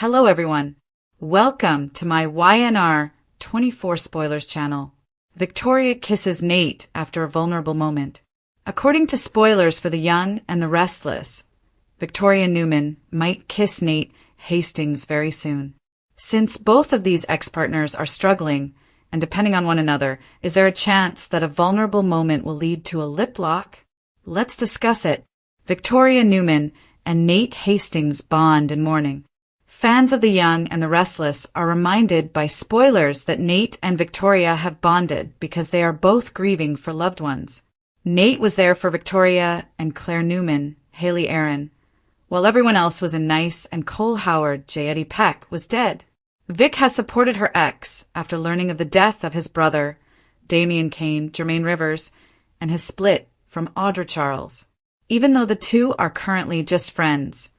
Hello everyone. Welcome to my YNR 24 Spoilers channel. Victoria kisses Nate after a vulnerable moment. According to spoilers for The Young and the Restless, Victoria and Newman might kiss Nate Hastings very soon. Since both of these ex-partners are struggling and depending on one another, is there a chance that a vulnerable moment will lead to a lip lock? Let's discuss it. Victoria Newman and Nate Hastings bond in mourning. Fans of The Young and the Restless are reminded by spoilers that Nate and Victoria have bonded because they are both grieving for loved ones. Nate was there for Victoria and Claire Newman, Haley Aaron, while everyone else was in Nice and Cole Howard, J. Eddie Peck, was dead. Vic has supported her ex after learning of the death of his brother, Damian Kane, Jermaine Rivers, and his split from Audra Charles. Even though the two are currently just friends,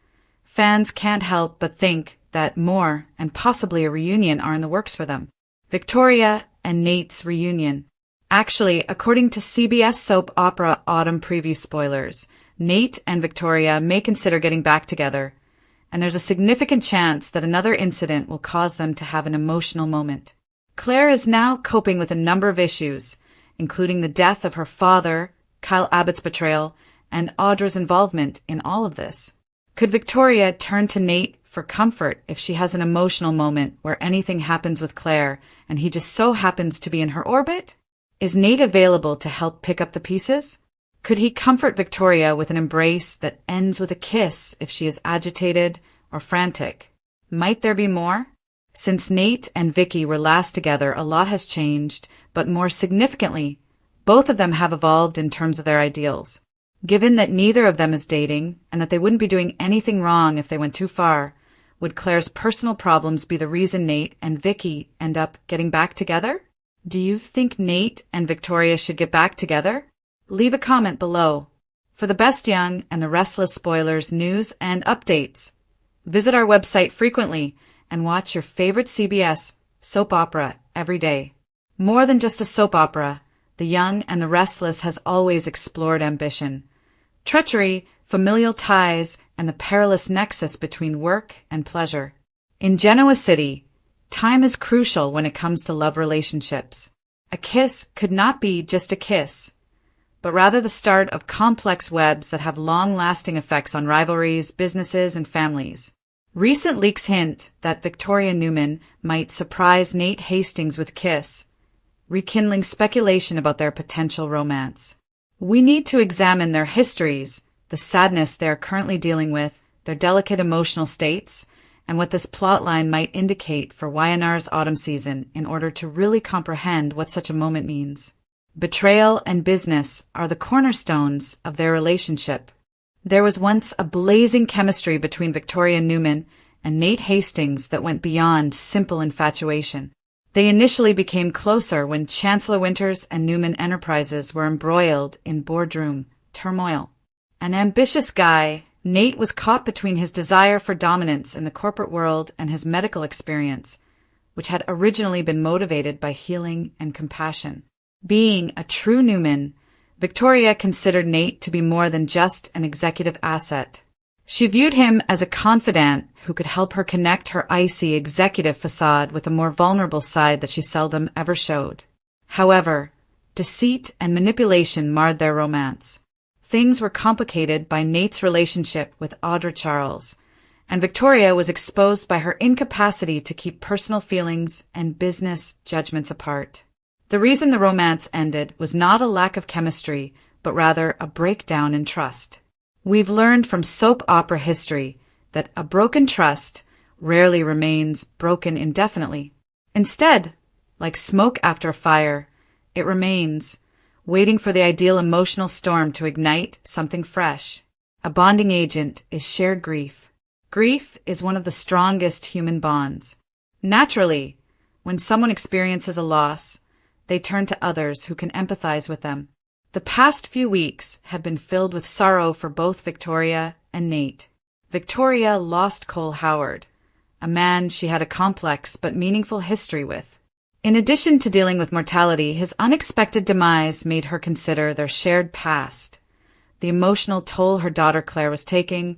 fans can't help but think that more and possibly a reunion are in the works for them. Victoria and Nate's reunion. Actually, according to CBS soap opera Autumn preview spoilers, Nate and Victoria may consider getting back together, and there's a significant chance that another incident will cause them to have an emotional moment. Claire is now coping with a number of issues, including the death of her father, Kyle Abbott's betrayal, and Audra's involvement in all of this. Could Victoria turn to Nate for comfort if she has an emotional moment where anything happens with Claire and he just so happens to be in her orbit? Is Nate available to help pick up the pieces? Could he comfort Victoria with an embrace that ends with a kiss if she is agitated or frantic? Might there be more? Since Nate and Vicky were last together, a lot has changed, but more significantly, both of them have evolved in terms of their ideals. Given that neither of them is dating, and that they wouldn't be doing anything wrong if they went too far, would Claire's personal problems be the reason Nate and Vicky end up getting back together? Do you think Nate and Victoria should get back together? Leave a comment below. For the best Young and the Restless spoilers, news, and updates, visit our website frequently and watch your favorite CBS soap opera every day. More than just a soap opera, The Young and the Restless has always explored ambition, treachery, familial ties, and the perilous nexus between work and pleasure. In Genoa City, time is crucial when it comes to love relationships. A kiss could not be just a kiss, but rather the start of complex webs that have long-lasting effects on rivalries, businesses, and families. Recent leaks hint that Victoria Newman might surprise Nate Hastings with a kiss, rekindling speculation about their potential romance. We need to examine their histories, the sadness they are currently dealing with, their delicate emotional states, and what this plotline might indicate for YNR's autumn season in order to really comprehend what such a moment means. Betrayal and business are the cornerstones of their relationship. There was once a blazing chemistry between Victoria Newman and Nate Hastings that went beyond simple infatuation. They initially became closer when Chancellor Winters and Newman Enterprises were embroiled in boardroom turmoil. An ambitious guy, Nate was caught between his desire for dominance in the corporate world and his medical experience, which had originally been motivated by healing and compassion. Being a true Newman, Victoria considered Nate to be more than just an executive asset. She viewed him as a confidant who could help her connect her icy executive facade with a more vulnerable side that she seldom ever showed. However, deceit and manipulation marred their romance. Things were complicated by Nate's relationship with Audra Charles, and Victoria was exposed by her incapacity to keep personal feelings and business judgments apart. The reason the romance ended was not a lack of chemistry, but rather a breakdown in trust. We've learned from soap opera history that a broken trust rarely remains broken indefinitely. Instead, like smoke after a fire, it remains, waiting for the ideal emotional storm to ignite something fresh. A bonding agent is shared grief. Grief is one of the strongest human bonds. Naturally, when someone experiences a loss, they turn to others who can empathize with them. The past few weeks have been filled with sorrow for both Victoria and Nate. Victoria lost Cole Howard, a man she had a complex but meaningful history with. In addition to dealing with mortality, his unexpected demise made her consider their shared past, the emotional toll her daughter Claire was taking,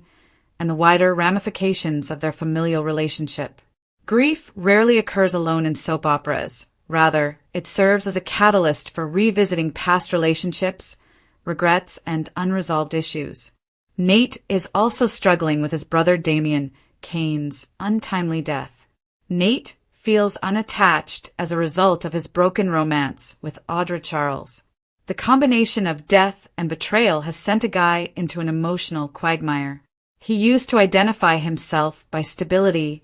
and the wider ramifications of their familial relationship. Grief rarely occurs alone in soap operas. Rather, it serves as a catalyst for revisiting past relationships, regrets, and unresolved issues. Nate is also struggling with his brother Damien Kane's untimely death. Nate feels unattached as a result of his broken romance with Audra Charles. The combination of death and betrayal has sent a guy into an emotional quagmire. He used to identify himself by stability,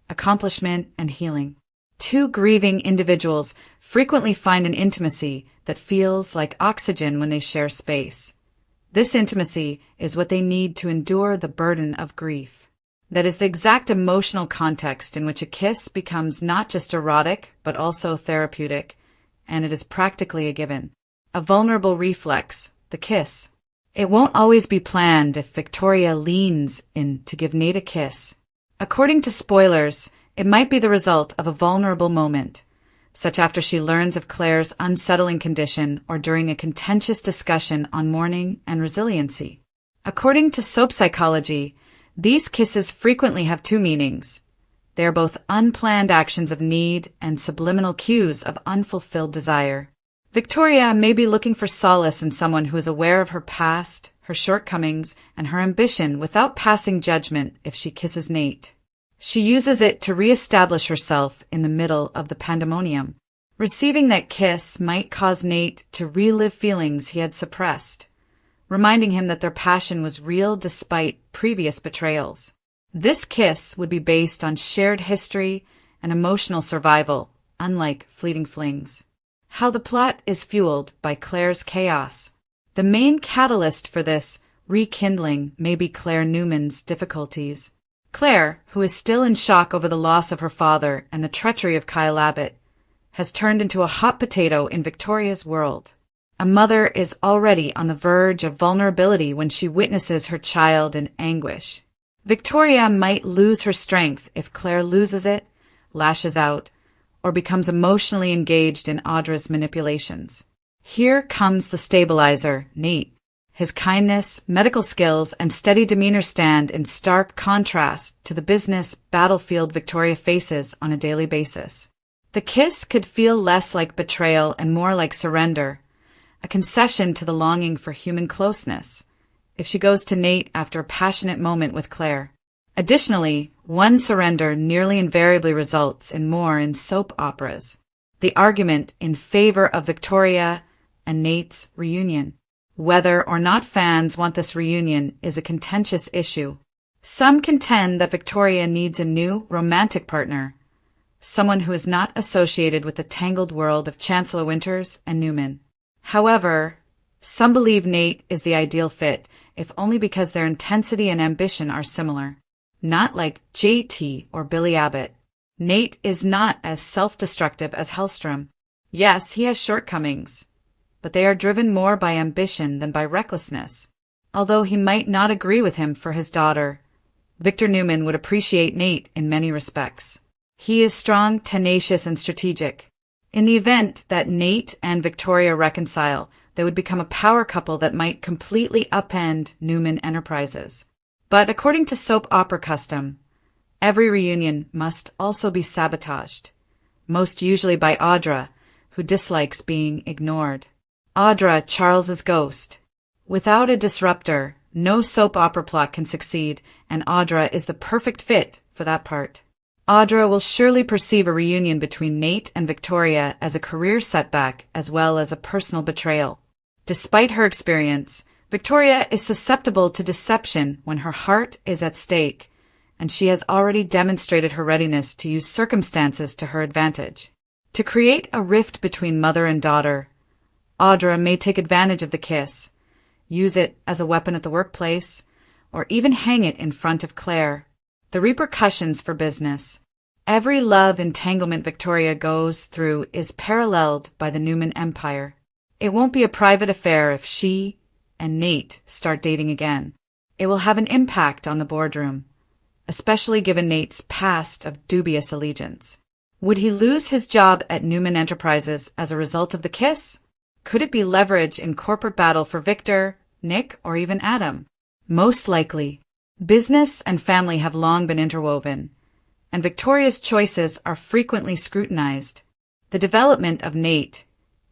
accomplishment, and healing. Two grieving individuals frequently find an intimacy that feels like oxygen when they share space. This intimacy is what they need to endure the burden of grief. That is the exact emotional context in which a kiss becomes not just erotic, but also therapeutic, and it is practically a given. A vulnerable reflex, the kiss. It won't always be planned if Victoria leans in to give Nate a kiss. According to spoilers, it might be the result of a vulnerable moment, such after she learns of Claire's unsettling condition or during a contentious discussion on mourning and resiliency. According to soap psychology, these kisses frequently have two meanings. They are both unplanned actions of need and subliminal cues of unfulfilled desire. Victoria may be looking for solace in someone who is aware of her past, her shortcomings, and her ambition without passing judgment if she kisses Nate. She uses it to reestablish herself in the middle of the pandemonium. Receiving that kiss might cause Nate to relive feelings he had suppressed, reminding him that their passion was real despite previous betrayals. This kiss would be based on shared history and emotional survival, unlike fleeting flings. How the plot is fueled by Claire's chaos. The main catalyst for this rekindling may be Claire Newman's difficulties. Claire, who is still in shock over the loss of her father and the treachery of Kyle Abbott, has turned into a hot potato in Victoria's world. A mother is already on the verge of vulnerability when she witnesses her child in anguish. Victoria might lose her strength if Claire loses it, lashes out, or becomes emotionally engaged in Audra's manipulations. Here comes the stabilizer, Nate. His kindness, medical skills, and steady demeanor stand in stark contrast to the business battlefield Victoria faces on a daily basis. The kiss could feel less like betrayal and more like surrender, a concession to the longing for human closeness, if she goes to Nate after a passionate moment with Claire. Additionally, one surrender nearly invariably results in more in soap operas. The argument in favor of Victoria and Nate's reunion. Whether or not fans want this reunion is a contentious issue. Some contend that Victoria needs a new romantic partner, someone who is not associated with the tangled world of Chancellor Winters and Newman. However, some believe Nate is the ideal fit, if only because their intensity and ambition are similar. Not like JT or Billy Abbott. Nate is not as self-destructive as Hellstrom. Yes, he has shortcomings, but they are driven more by ambition than by recklessness. Although he might not agree with him for his daughter, Victor Newman would appreciate Nate in many respects. He is strong, tenacious, and strategic. In the event that Nate and Victoria reconcile, they would become a power couple that might completely upend Newman Enterprises. But according to soap opera custom, every reunion must also be sabotaged, most usually by Audra, who dislikes being ignored. Audra, Charles's ghost. Without a disruptor, no soap opera plot can succeed, and Audra is the perfect fit for that part. Audra will surely perceive a reunion between Nate and Victoria as a career setback as well as a personal betrayal. Despite her experience, Victoria is susceptible to deception when her heart is at stake, and she has already demonstrated her readiness to use circumstances to her advantage. To create a rift between mother and daughter, Audra may take advantage of the kiss, use it as a weapon at the workplace, or even hang it in front of Claire. The repercussions for business. Every love entanglement Victoria goes through is paralleled by the Newman empire. It won't be a private affair if she and Nate start dating again. It will have an impact on the boardroom, especially given Nate's past of dubious allegiance. Would he lose his job at Newman Enterprises as a result of the kiss? Could it be leverage in corporate battle for Victor, Nick, or even Adam? Most likely. Business and family have long been interwoven, and Victoria's choices are frequently scrutinized. The development of Nate,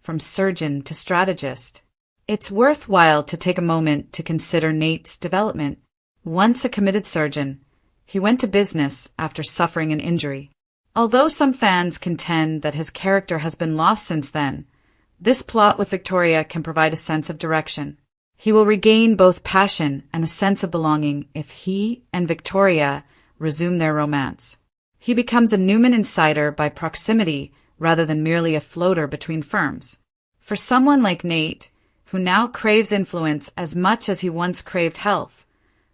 from surgeon to strategist. It's worthwhile to take a moment to consider Nate's development. Once a committed surgeon, he went to business after suffering an injury. Although some fans contend that his character has been lost since then, this plot with Victoria can provide a sense of direction. He will regain both passion and a sense of belonging if he and Victoria resume their romance. He becomes a Newman insider by proximity rather than merely a floater between firms. For someone like Nate, who now craves influence as much as he once craved health,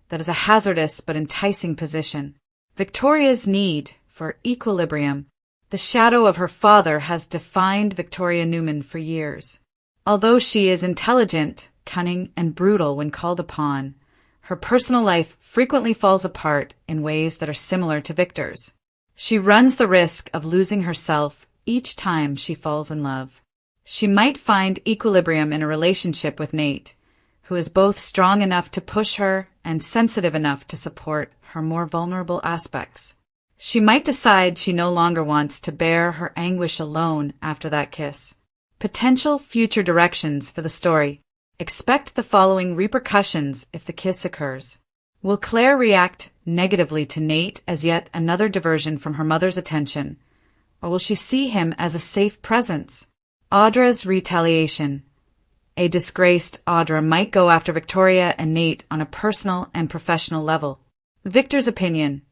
that is a hazardous but enticing position. Victoria's need for equilibrium. The shadow of her father has defined Victoria Newman for years. Although she is intelligent, cunning, and brutal when called upon, her personal life frequently falls apart in ways that are similar to Victor's. She runs the risk of losing herself each time she falls in love. She might find equilibrium in a relationship with Nate, who is both strong enough to push her and sensitive enough to support her more vulnerable aspects. She might decide she no longer wants to bear her anguish alone after that kiss. Potential future directions for the story. Expect the following repercussions if the kiss occurs. Will Claire react negatively to Nate as yet another diversion from her mother's attention, or will she see him as a safe presence? Audra's retaliation. A disgraced Audra might go after Victoria and Nate on a personal and professional level. Victor's opinion.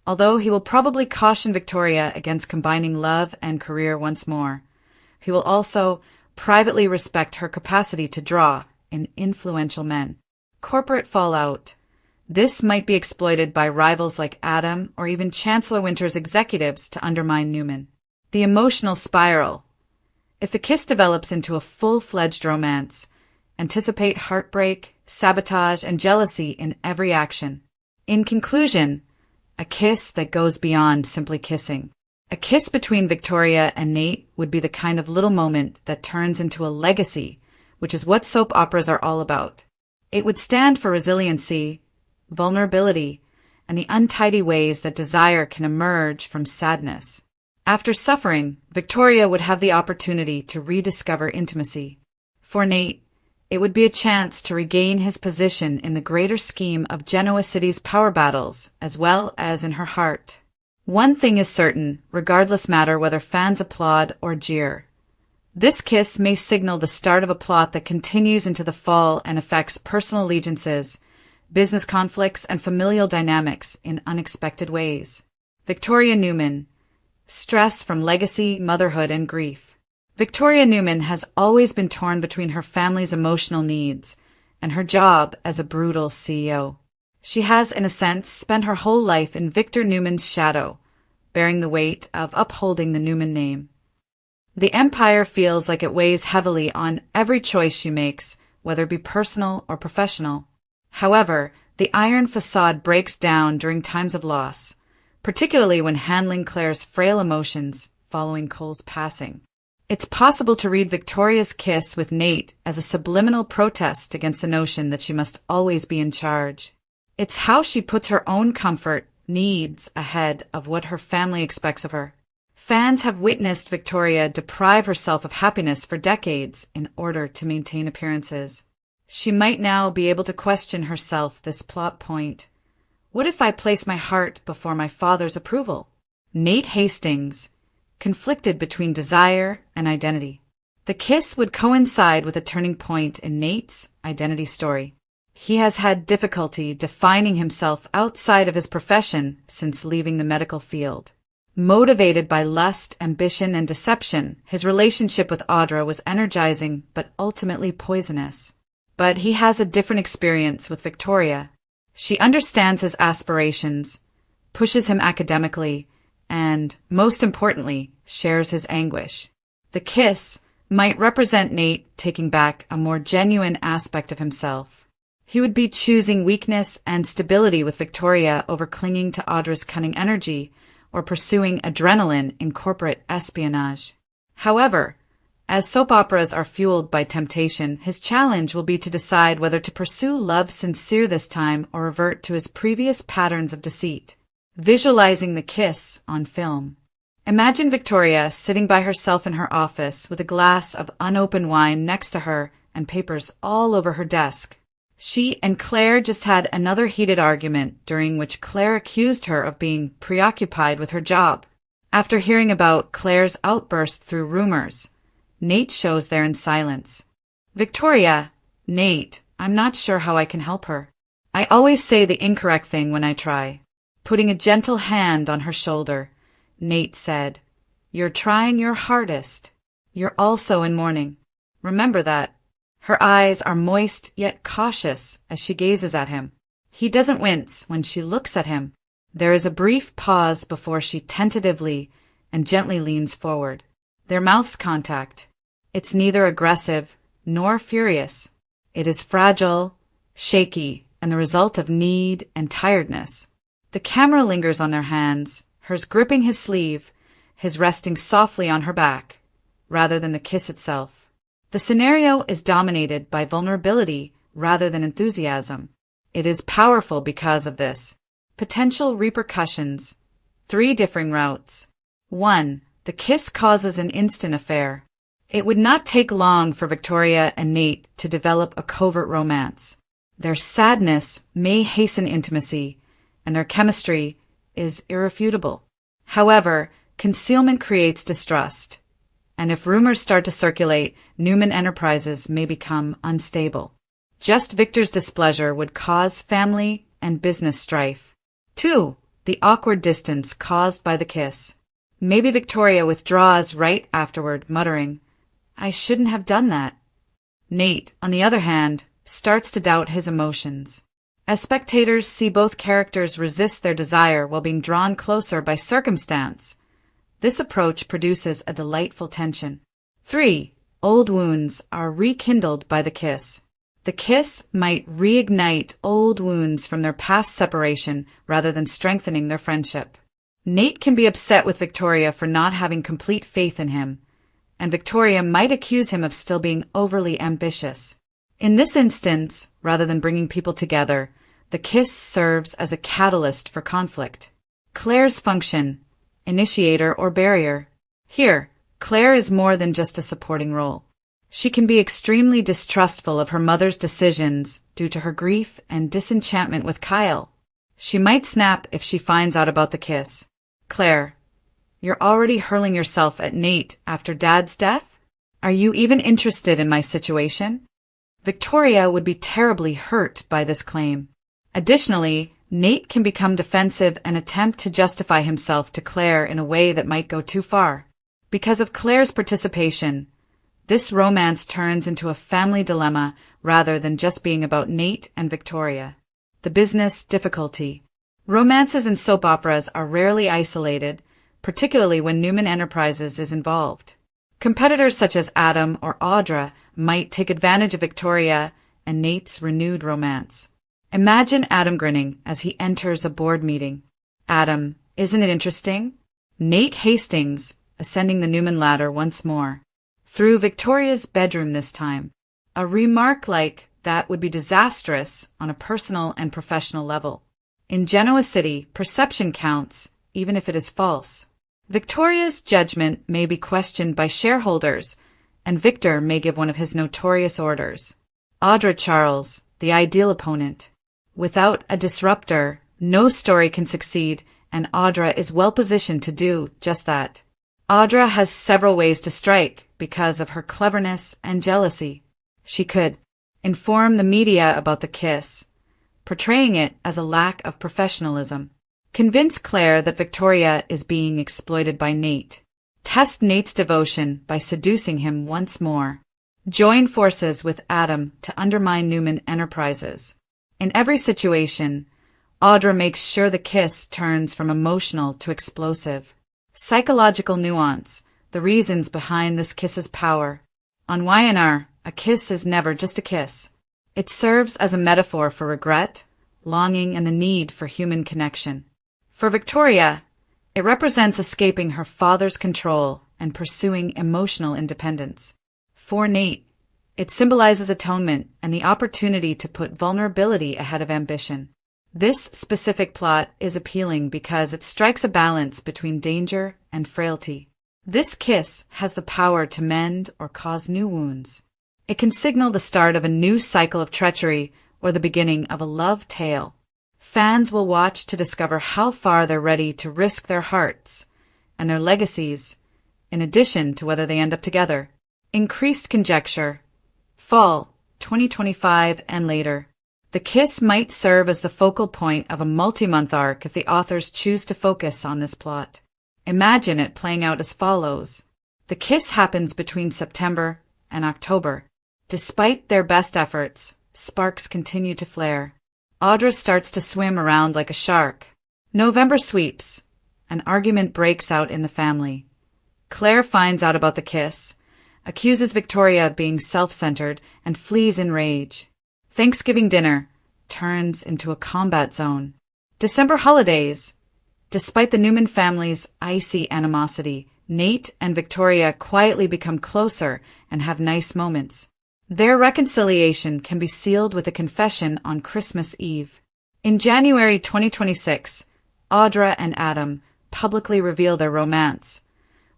Although he will probably caution Victoria against combining love and career once more, he will also privately respect her capacity to draw in influential men. Corporate fallout. This might be exploited by rivals like Adam or even Chancellor Winter's executives to undermine Newman. The emotional spiral. If the kiss develops into a full-fledged romance, anticipate heartbreak, sabotage, and jealousy in every action. In conclusion, a kiss that goes beyond simply kissing. A kiss between Victoria and Nate would be the kind of little moment that turns into a legacy, which is what soap operas are all about. It would stand for resiliency, vulnerability, and the untidy ways that desire can emerge from sadness. After suffering, Victoria would have the opportunity to rediscover intimacy. For Nate, it would be a chance to regain his position in the greater scheme of Genoa City's power battles, as well as in her heart. One thing is certain, regardless matter whether fans applaud or jeer. This kiss may signal the start of a plot that continues into the fall and affects personal allegiances, business conflicts, and familial dynamics in unexpected ways. Victoria Newman. Stress from legacy, motherhood, and grief. Victoria Newman has always been torn between her family's emotional needs and her job as a brutal CEO. She has, in a sense, spent her whole life in Victor Newman's shadow, bearing the weight of upholding the Newman name. The empire feels like it weighs heavily on every choice she makes, whether it be personal or professional. However, the iron facade breaks down during times of loss, particularly when handling Claire's frail emotions following Cole's passing. It's possible to read Victoria's kiss with Nate as a subliminal protest against the notion that she must always be in charge. It's how she puts her own comfort, needs ahead of what her family expects of her. Fans have witnessed Victoria deprive herself of happiness for decades in order to maintain appearances. She might now be able to question herself this plot point. What if I place my heart before my father's approval? Nate Hastings, conflicted between desire and identity. The kiss would coincide with a turning point in Nate's identity story. He has had difficulty defining himself outside of his profession since leaving the medical field. Motivated by lust, ambition, and deception, his relationship with Audra was energizing but ultimately poisonous. But he has a different experience with Victoria. She understands his aspirations, pushes him academically, and, most importantly, shares his anguish. The kiss might represent Nate taking back a more genuine aspect of himself. He would be choosing weakness and stability with Victoria over clinging to Audra's cunning energy or pursuing adrenaline in corporate espionage. However, As soap operas are fueled by temptation, his challenge will be to decide whether to pursue love sincere this time or revert to his previous patterns of deceit. Visualizing the kiss on film. Imagine Victoria sitting by herself in her office with a glass of unopened wine next to her and papers all over her desk. She and Claire just had another heated argument during which Claire accused her of being preoccupied with her job. After hearing about Claire's outburst through rumors, Nate shows there in silence. Victoria, Nate, I'm not sure how I can help her. I always say the incorrect thing when I try. Putting a gentle hand on her shoulder, Nate said, You're trying your hardest. You're also in mourning. Remember that. Her eyes are moist yet cautious as she gazes at him. He doesn't wince when she looks at him. There is a brief pause before she tentatively and gently leans forward. Their mouths contact. It's neither aggressive nor furious. It is fragile, shaky, and the result of need and tiredness. The camera lingers on their hands, hers gripping his sleeve, his resting softly on her back, rather than the kiss itself. The scenario is dominated by vulnerability rather than enthusiasm. It is powerful because of this. Potential repercussions. 3 differing routes. 1. The kiss causes an instant affair. It would not take long for Victoria and Nate to develop a covert romance. Their sadness may hasten intimacy, and their chemistry is irrefutable. However, concealment creates distrust, and if rumors start to circulate, Newman Enterprises may become unstable. Just Victor's displeasure would cause family and business strife. 2. The awkward distance caused by the kiss. Maybe Victoria withdraws right afterward, muttering, I shouldn't have done that. Nate, on the other hand, starts to doubt his emotions. As spectators see both characters resist their desire while being drawn closer by circumstance, this approach produces a delightful tension. 3. Old wounds are rekindled by the kiss. The kiss might reignite old wounds from their past separation rather than strengthening their friendship. Nate can be upset with Victoria for not having complete faith in him, and Victoria might accuse him of still being overly ambitious. In this instance, rather than bringing people together, the kiss serves as a catalyst for conflict. Claire's function, initiator or barrier. Here, Claire is more than just a supporting role. She can be extremely distrustful of her mother's decisions due to her grief and disenchantment with Kyle. She might snap if she finds out about the kiss. Claire, you're already hurling yourself at Nate after Dad's death? Are you even interested in my situation? Victoria would be terribly hurt by this claim. Additionally, Nate can become defensive and attempt to justify himself to Claire in a way that might go too far. Because of Claire's participation, this romance turns into a family dilemma rather than just being about Nate and Victoria. The business difficulty. Romances in soap operas are rarely isolated, particularly when Newman Enterprises is involved. Competitors such as Adam or Audra might take advantage of Victoria and Nate's renewed romance. Imagine Adam grinning as he enters a board meeting. Adam, isn't it interesting? Nate Hastings ascending the Newman ladder once more. Through Victoria's bedroom this time. A remark like that would be disastrous on a personal and professional level. In Genoa City, perception counts, even if it is false. Victoria's judgment may be questioned by shareholders, and Victor may give one of his notorious orders. Audra Charles, the ideal opponent. Without a disruptor, no story can succeed, and Audra is well positioned to do just that. Audra has several ways to strike because of her cleverness and jealousy. She could inform the media about the kiss, portraying it as a lack of professionalism. Convince Claire that Victoria is being exploited by Nate. Test Nate's devotion by seducing him once more. Join forces with Adam to undermine Newman Enterprises. In every situation, Audra makes sure the kiss turns from emotional to explosive. Psychological nuance, the reasons behind this kiss's power. On YNR, a kiss is never just a kiss. It serves as a metaphor for regret, longing, and the need for human connection. For Victoria, It represents escaping her father's control and pursuing emotional independence. For Nate, it symbolizes atonement and the opportunity to put vulnerability ahead of ambition. This specific plot is appealing because it strikes a balance between danger and frailty. This kiss has the power to mend or cause new wounds. It can signal the start of a new cycle of treachery or the beginning of a love tale. Fans will watch to discover how far they're ready to risk their hearts and their legacies, in addition to whether they end up together. Increased conjecture. Fall, 2025 and later. The kiss might serve as the focal point of a multi-month arc if the authors choose to focus on this plot. Imagine it playing out as follows. The kiss happens between September and October. Despite their best efforts, sparks continue to flare. Audra starts to swim around like a shark. November sweeps. An argument breaks out in the family. Claire finds out about the kiss, accuses Victoria of being self-centered, and flees in rage. Thanksgiving dinner turns into a combat zone. December holidays. Despite the Newman family's icy animosity, Nate and Victoria quietly become closer and have nice moments. Their reconciliation can be sealed with a confession on Christmas Eve. In January 2026, Audra and Adam publicly reveal their romance,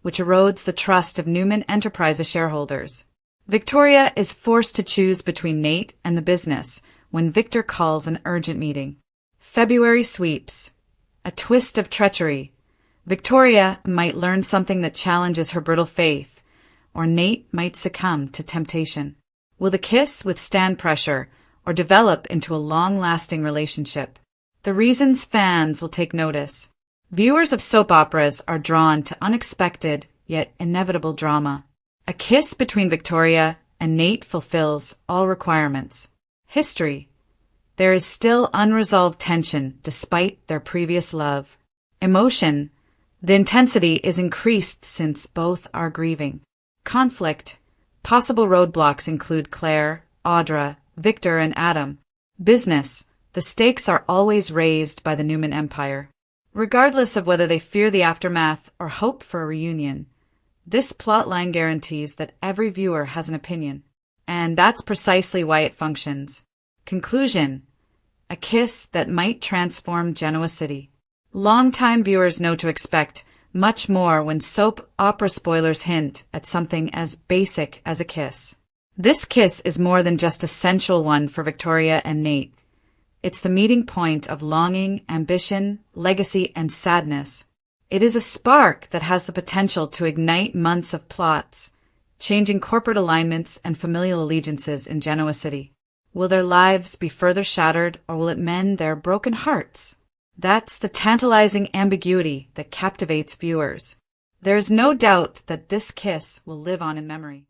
which erodes the trust of Newman Enterprises shareholders. Victoria is forced to choose between Nate and the business when Victor calls an urgent meeting. February sweeps. A twist of treachery. Victoria might learn something that challenges her brittle faith, or Nate might succumb to temptation. Will the kiss withstand pressure or develop into a long-lasting relationship? The reasons fans will take notice. Viewers of soap operas are drawn to unexpected yet inevitable drama. A kiss between Victoria and Nate fulfills all requirements. History. There is still unresolved tension despite their previous love. Emotion. The intensity is increased since both are grieving. Conflict. Possible roadblocks include Claire, Audra, Victor, and Adam. Business. The stakes are always raised by the Newman Empire. Regardless of whether they fear the aftermath or hope for a reunion, this plotline guarantees that every viewer has an opinion, and that's precisely why it functions. Conclusion. A kiss that might transform Genoa City. Longtime viewers know to expect much more when soap opera spoilers hint at something as basic as a kiss. This kiss is more than just a sensual one for Victoria and Nate. It's the meeting point of longing, ambition, legacy, and sadness. It is a spark that has the potential to ignite months of plots, changing corporate alignments and familial allegiances in Genoa City. Will their lives be further shattered, or will it mend their broken hearts? That's the tantalizing ambiguity that captivates viewers. There is no doubt that this kiss will live on in memory.